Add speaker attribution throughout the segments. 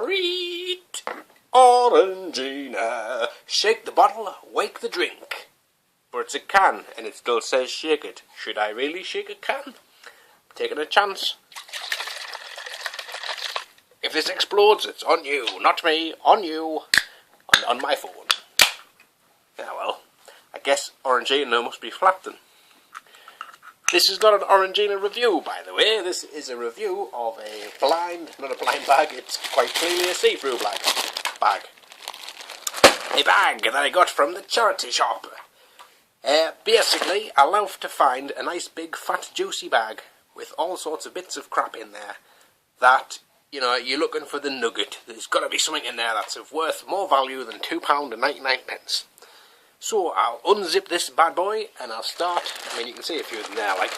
Speaker 1: treat. Orangina. Shake the bottle, wake the drink. But it's a can, and it still says shake it. Should I really shake a can? Taking a chance. If this explodes, it's on you, not me, on you, on my phone. Yeah, well, I guess Orangina must be flat then. This is not an Orangina review, by the way. This is a review of not a blind bag, it's quite clearly a see-through bag. A bag that I got from the charity shop. Basically, I love to find a nice big fat juicy bag with all sorts of bits of crap in there that, you know, you're looking for the nugget. There's got to be something in there that's of worth more value than £2.99. So I'll unzip this bad boy and I'll start, I mean you can see a few of them there, like,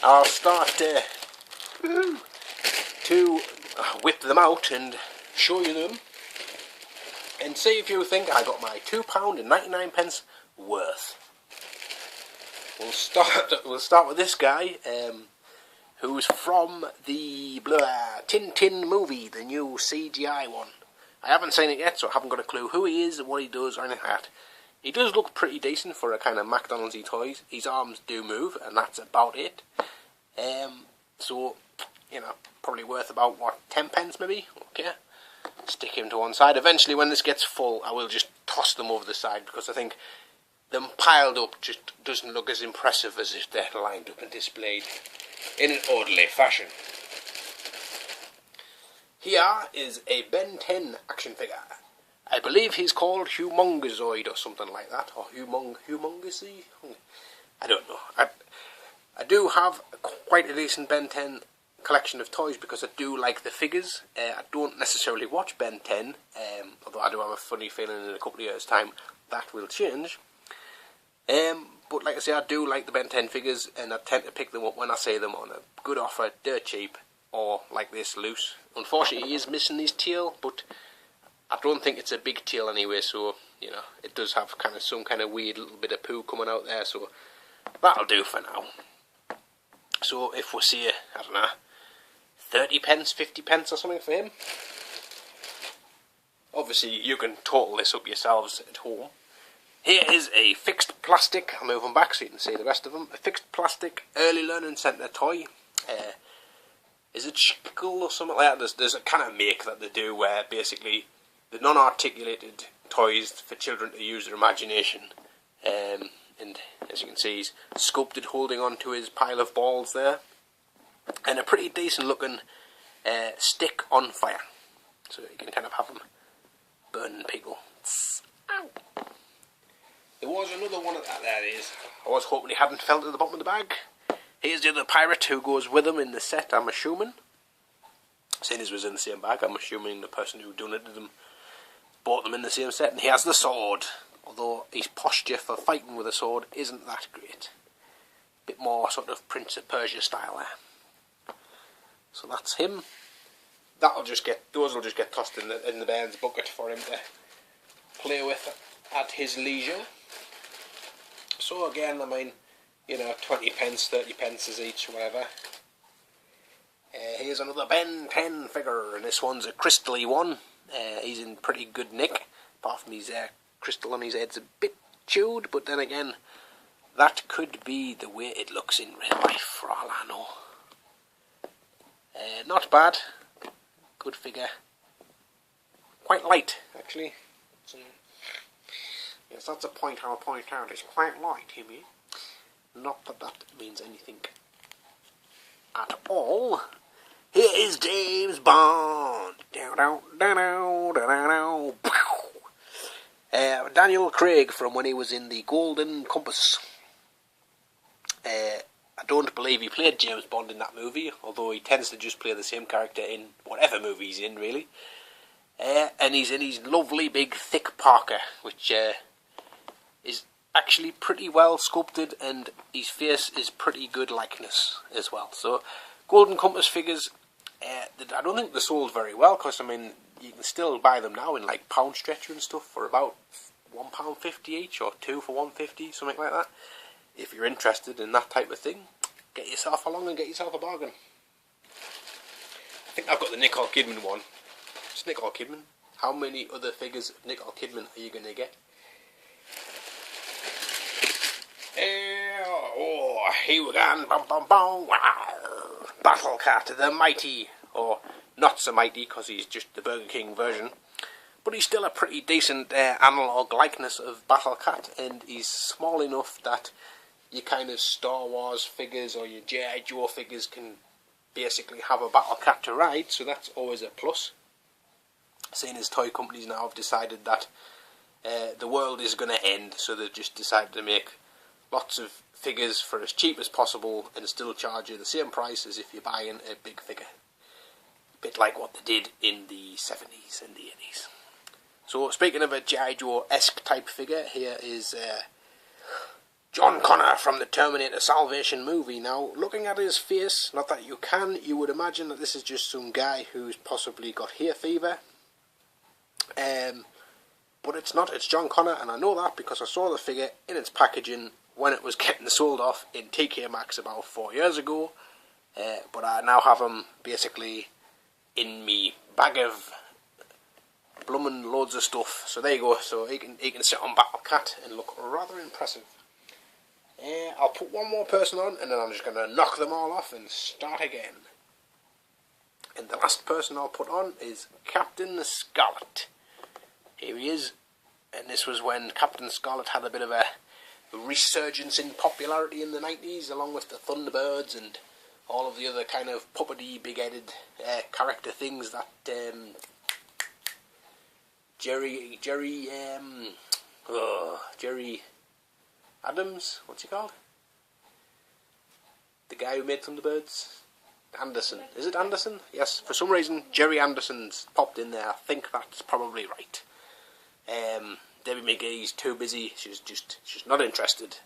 Speaker 1: I'll start to whip them out and show you them and see if you think I got my £2.99 worth. We'll start with this guy, who's from the Tintin movie, the new CGI one. I haven't seen it yet, so I haven't got a clue who he is, what he does, or anything like that. He does look pretty decent for a kind of McDonald's-y toys. His arms do move, and that's about it. So, you know, probably worth about, what, 10p maybe? Okay. Stick him to one side. Eventually, when this gets full, I will just toss them over the side, because I think them piled up just doesn't look as impressive as if they're lined up and displayed in an orderly fashion. Here is a Ben 10 action figure. I believe he's called Humongozoid or something like that, or Humongousy? I don't know. I do have quite a decent Ben 10 collection of toys because I do like the figures. I don't necessarily watch Ben 10, although I do have a funny feeling in a couple of years' time that will change. But like I say, I do like the Ben 10 figures, and I tend to pick them up when I see them on a good offer, dirt cheap, or like this, loose. Unfortunately, he is missing his tail, but I don't think it's a big tail anyway, so, you know, it does have kind of some kind of weird little bit of poo coming out there, so that'll do for now. So if we see, I don't know, 30p, 50p or something for him. Obviously, you can total this up yourselves at home. Here is a fixed plastic, I'll move them back so you can see the rest of them, a fixed plastic early learning centre toy. Is it Schickel or something like that? There's a kind of make that they do where basically the non-articulated toys for children to use their imagination. And as you can see, he's sculpted holding on to his pile of balls there. And a pretty decent looking stick on fire. So you can kind of have them burning people. Ow! There was another one of that, there it is. I was hoping he hadn't fell to the bottom of the bag. Here's the other pirate who goes with him in the set, I'm assuming. Seeing as was in the same bag, I'm assuming the person who donated them bought them in the same set. And he has the sword, although his posture for fighting with a sword isn't that great. Bit more sort of Prince of Persia style there. So that's him. Those will just get tossed in the Bairns bucket for him to play with at his leisure. So again, I mean, you know, 20p, 30p is each, whatever. Here's another Ben 10 figure, and this one's a crystal-y one. He's in pretty good nick, apart from his crystal on his head's a bit chewed, but then again, that could be the way it looks in real life, for all I know. Not bad. Good figure. Quite light, actually. Yes, that's a point I'll point out. It's quite light, you mean? Not that that means anything at all. Here is James Bond. Daniel Craig from when he was in the Golden Compass. I don't believe he played James Bond in that movie, although he tends to just play the same character in whatever movie he's in, really. And he's in his lovely big thick parka, which is actually pretty well sculpted, and his face is pretty good likeness as well. So Golden Compass figures, I don't think they're sold very well, because I mean you can still buy them now in like Pound Stretcher and stuff for about £1.50 each, or 2 for £1.50, something like that. If you're interested in that type of thing, get yourself along and get yourself a bargain. I think I've got the Nicole Kidman one It's Nicole Kidman. How many other figures of Nicole Kidman are you going to get? Oh, here we go. Bum, bum, bum. Wow. Battle Cat, the mighty, or not so mighty because he's just the Burger King version. But he's still a pretty decent analogue likeness of Battle Cat, and he's small enough that your kind of Star Wars figures or your G.I. Joe figures can basically have a Battle Cat to ride, so that's always a plus. Seeing as toy companies now have decided that the world is going to end, so they've just decided to make lots of figures for as cheap as possible and still charge you the same price as if you're buying a big figure. A bit like what they did in the 70s and the 80s. So, speaking of a G.I. Joe-esque type figure, here is John Connor from the Terminator Salvation movie. Now, looking at his face, not that you can, you would imagine that this is just some guy who's possibly got hay fever. But it's not, it's John Connor, and I know that because I saw the figure in its packaging when it was getting sold off in TK Maxx about 4 years ago. But I now have him basically in me bag of bloomin' loads of stuff. So there you go. So he can sit on Battle Cat and look rather impressive. I'll put one more person on, and then I'm just going to knock them all off and start again. And the last person I'll put on is Captain Scarlet. Here he is. And this was when Captain Scarlet had a bit of a resurgence in popularity in the 90s, along with the Thunderbirds and all of the other kind of puppety, big-headed character things that Jerry Adams, what's he called? The guy who made Thunderbirds? Anderson. Is it Anderson? Yes, for some reason Jerry Anderson's popped in there. I think that's probably right. Debbie McGee's too busy. She's not interested.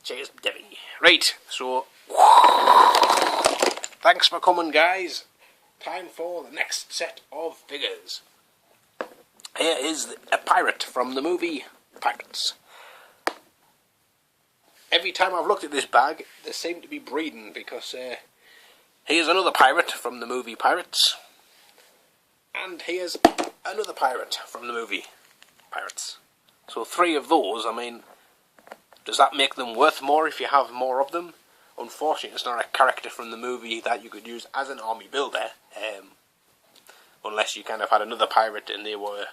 Speaker 1: Cheers, Debbie. Right, so thanks for coming, guys. Time for the next set of figures. Here is a pirate from the movie Pirates. Every time I've looked at this bag, they seem to be breeding because here's another pirate from the movie Pirates. And here's another pirate from the movie Pirates. So 3 of those. I mean, does that make them worth more if you have more of them? Unfortunately, it's not a character from the movie that you could use as an army builder. Unless you kind of had another pirate and they were,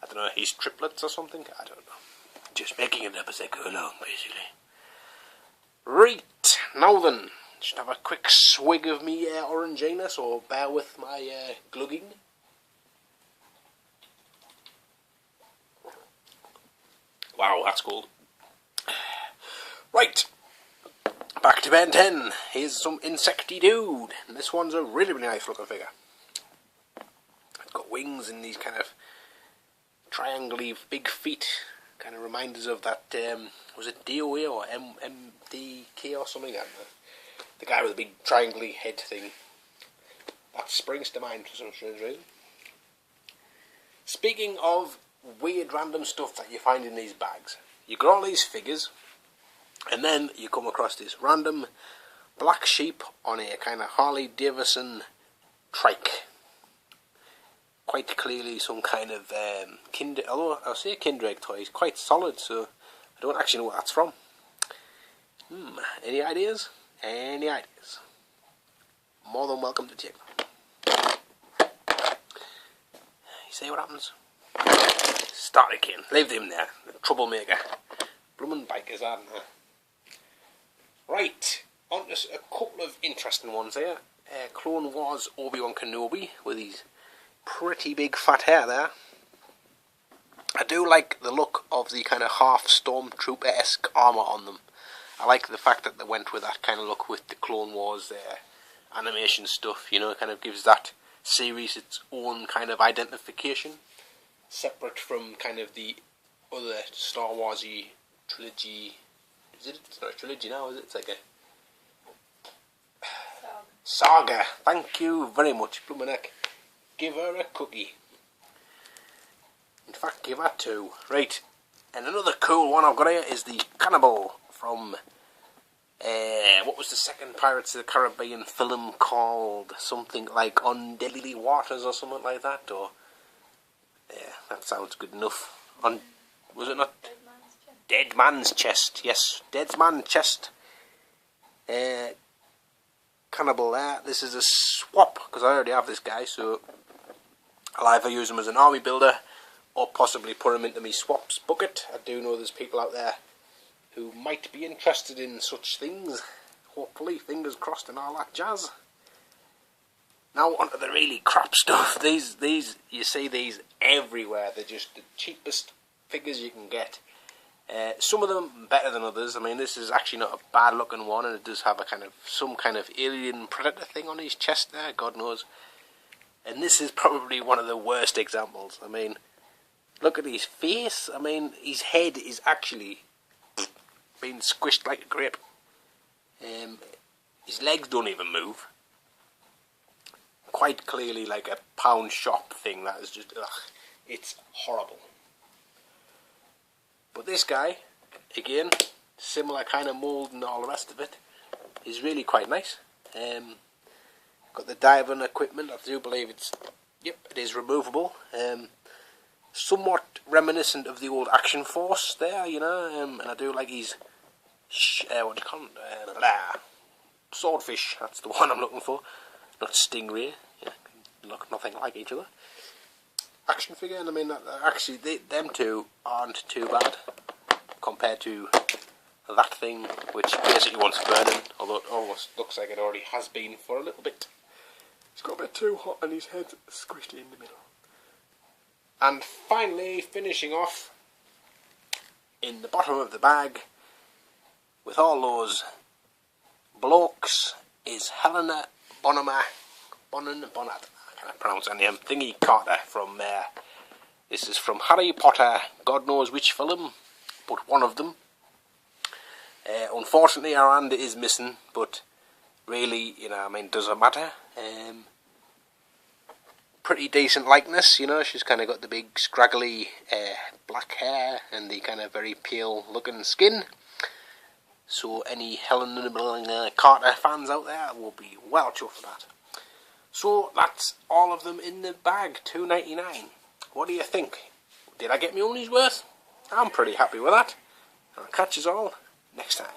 Speaker 1: I don't know, his triplets or something? I don't know. Just making it up as I go along, basically. Right, now then, just have a quick swig of me Orangina, so bear with my glugging. Wow, that's cool. Right, back to Ben 10. Here's some Insecty Dude. And this one's a really, really nice looking figure. It's got wings and these kind of triangle-y big feet. Kind of reminds us of that, was it DOA or MDK or something? I don't know. The guy with the big triangle-y head thing. That springs to mind for some strange reason. Speaking of weird random stuff that you find in these bags, you got all these figures, and then you come across this random black sheep on a kind of Harley Davidson trike. Quite clearly some kind of although I'll say a Kindrake toy, it's quite solid, so I don't actually know what that's from. Any ideas? Any ideas? More than welcome to take them. You see what happens? Start again. Leave them there. The troublemaker. Bloomin' bikers, aren't they? Right. On to a couple of interesting ones here. Clone Wars Obi-Wan Kenobi with his pretty big fat hair there. I do like the look of the kind of half Stormtrooper-esque armour on them. I like the fact that they went with that kind of look with the Clone Wars animation stuff, you know, it kind of gives that series its own kind of identification, separate from kind of the other Star Wars-y trilogy. It's not a trilogy now, is it? It's like a saga. Thank you very much, Bloomin' Give her a cookie. In fact, give her 2. Right. And another cool one I've got here is the Cannibal from What was the second Pirates of the Caribbean film called? Something like On Deadly Waters or something like that, or... Yeah, that sounds good enough. Was it not? Dead Man's Chest. Yes, Dead Man's Chest. Cannibal there. This is a swap, because I already have this guy, so I'll either use him as an army builder, or possibly put him into my swaps bucket. I do know there's people out there who might be interested in such things. Hopefully, fingers crossed and all that jazz. Now onto the really crap stuff. These you see these everywhere. They're just the cheapest figures you can get. Some of them better than others. I mean, this is actually not a bad looking one, and it does have a some kind of alien predator thing on his chest there, God knows. And this is probably one of the worst examples. I mean, look at his face. I mean, his head is actually being squished like a grape. His legs don't even move. Quite clearly like a pound shop thing. That is just, ugh, it's horrible. But this guy, again, similar kind of mould and all the rest of it, is really quite nice. Got the diving equipment. I do believe it is removable. Somewhat reminiscent of the old Action Force there, you know, and I do like his, what do you call it, swordfish, that's the one I'm looking for, not stingray, yeah, look nothing like each other. Action figure, and I mean, actually, them two aren't too bad compared to that thing, which basically wants burning, although it almost looks like it already has been for a little bit. It's got a bit too hot and his head's squished in the middle. And finally, finishing off in the bottom of the bag with all those blokes is Helena Bonham Carter. I can't pronounce her name. Thingy Carter from this is from Harry Potter, God knows which film, but one of them. Unfortunately, her hand is missing, but really, you know, I mean, doesn't matter. Pretty decent likeness, you know. She's kind of got the big scraggly black hair and the kind of very pale looking skin. So any Helen Carter fans out there will be well chuffed for that. So that's all of them in the bag, $2.99. What do you think? Did I get my money's worth? I'm pretty happy with that. I'll catch us all next time.